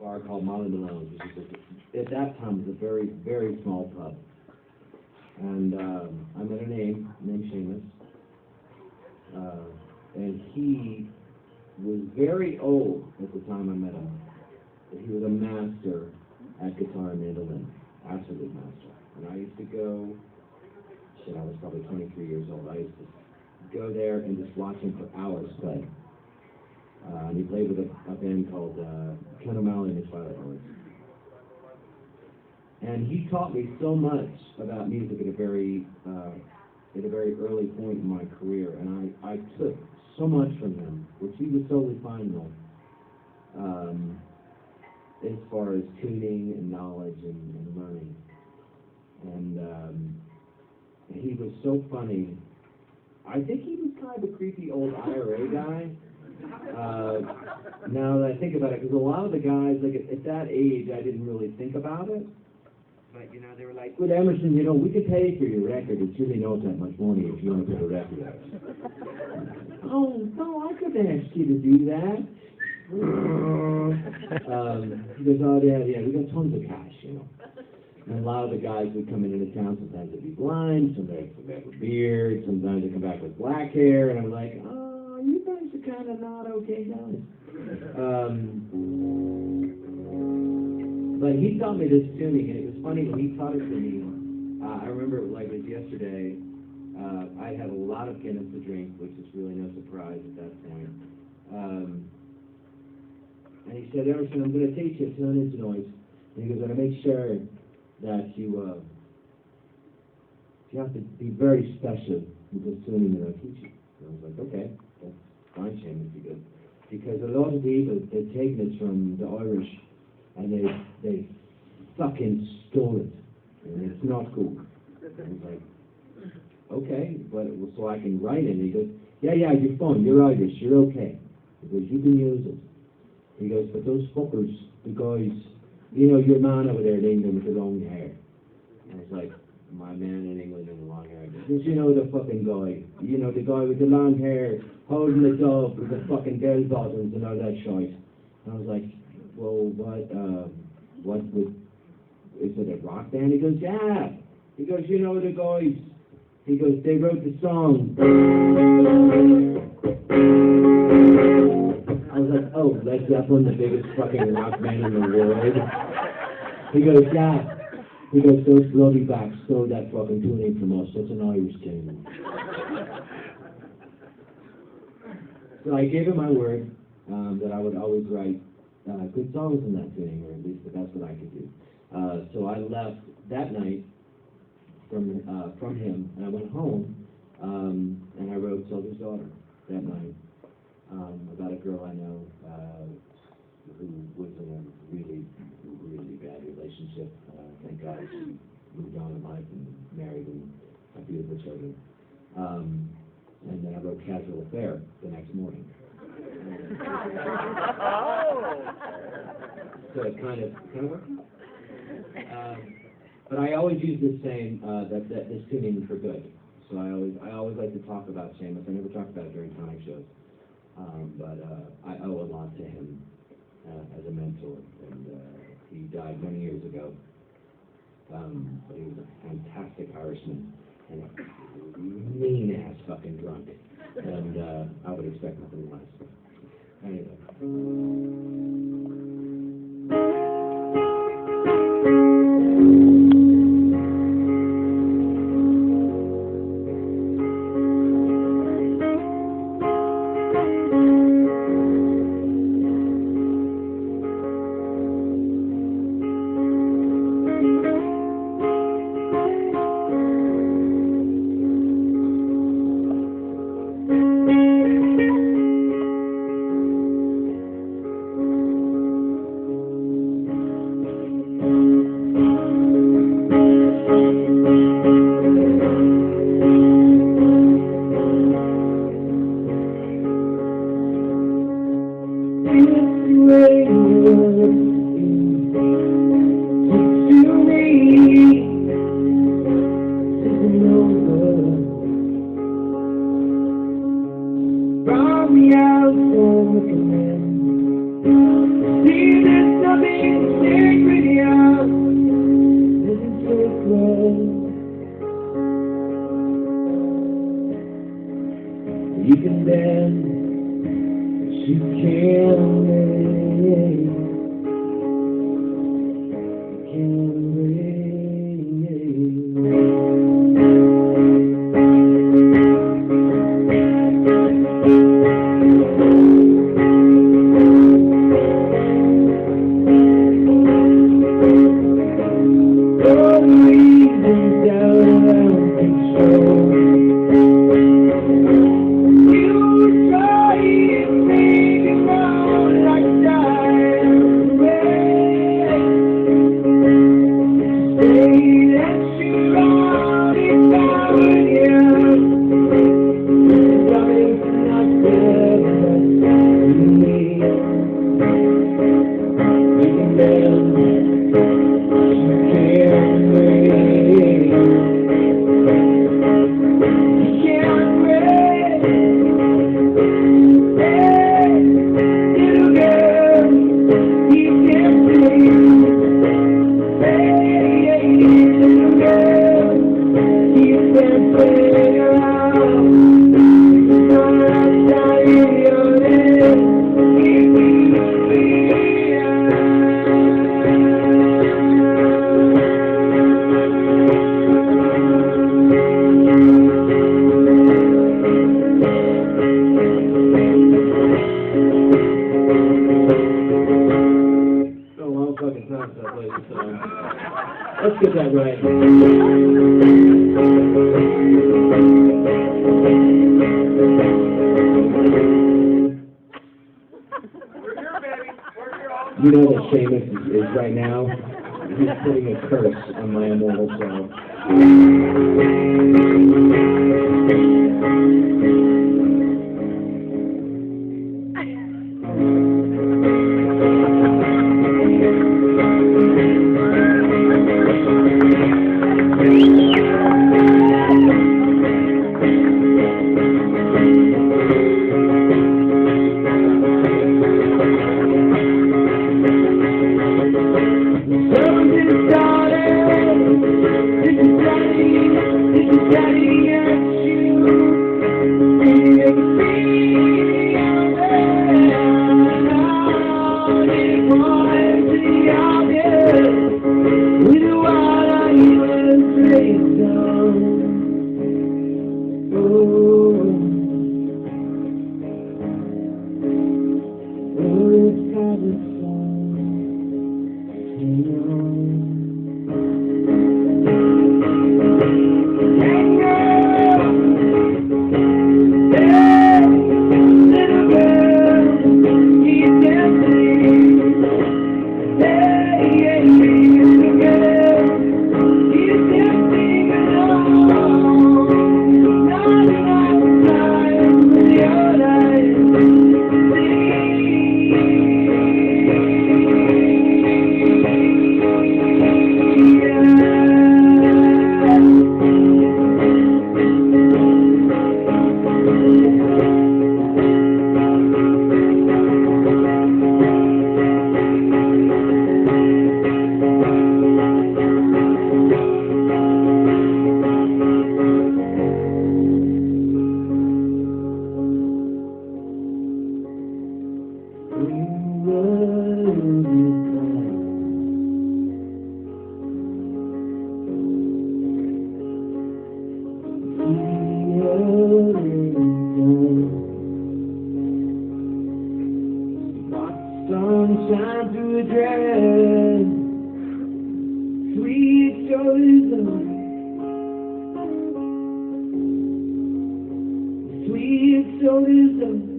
bar called Molly Malone's, which is at that time was a very, very small pub. And I met a named Seamus, and he was very old at the time I met him. But he was a master at guitar and mandolin, absolute master. And I used to go, I was probably 23 years old. I used to go there and just watch him for hours play. And he played with a band called Ken O'Malley and the Twilight Horns. And he taught me so much about music at a very early point in my career, and I took so much from him, which he was totally fine with, as far as tuning and knowledge and learning. And he was so funny. I think he was kind of a creepy old IRA guy. Now that I think about it, because a lot of the guys, like at that age, I didn't really think about it. But, you know, they were like, "Good Emerson, you know, we could pay for your record. It's really not that much money if you want to put a record out." "Oh, no, I couldn't ask you to do that." He goes, "Oh, yeah, we got tons of cash, you know." And a lot of the guys would come into town, sometimes they'd be blind, sometimes they'd come back with beards, sometimes they'd come back with black hair, and I was like, "Oh, you guys are kind of not okay guys." But he taught me this tuning, and it was funny when he taught it to me. I remember it like it was yesterday. I had a lot of Guinness to drink, which is really no surprise at that point. And he said, "Emerson, I'm going to teach you tonnage noise." And he goes, "I'm going to make sure that you have to be very special with this tuning that I teach you." And I was like, "Okay, that's fine, Seamus," because a lot of people, they've taken it from the Irish, and they fucking stole it, and it's not cool. And I was like, "Okay, but so I can write it." And he goes, yeah, you're fine, you're Irish, you're okay. He goes, "You can use it." He goes, "But those fuckers, the guys, you know, your man over there in England with the long hair." And I was like, "My man in England with the long hair." He goes, "You know the fucking guy, you know, the guy with the long hair, holding the dove with the fucking bell bottoms and all that shit." And I was like, "Well, what is it a rock band?" He goes, "Yeah." He goes, "You know the guys." He goes, "They wrote the song." I was like, "Oh, Led Zeppelin, the biggest fucking rock band in the world." He goes, "Yeah." He goes, "Those bloody backs stole that fucking tuning from us. That's an Irish tune." So I gave him my word that I would always write good songs in that tuning, or at least the best that I could do. So I left that night from him, and I went home, and I wrote Soldier's Daughter that night, about a girl I know who was in a really, really bad relationship. Thank God she moved on in life and married and had beautiful children. And then I wrote Casual Affair the next morning. So it kind of worked out. But I always use this saying that this tuning is for good. So I always like to talk about Seamus. I never talk about it during Tonic shows, but I owe a lot to him as a mentor. And he died many years ago, but he was a fantastic Irishman and a mean ass fucking drunk. And I would expect nothing less. Anyway. You can dance, but you can't breathe. You can't all the reasons out of control. Let's get that right. You know that Seamus is right now, he's putting a curse on my immortal soul. Sunshine through a dress, sweet shoulders of, sweet shoulders of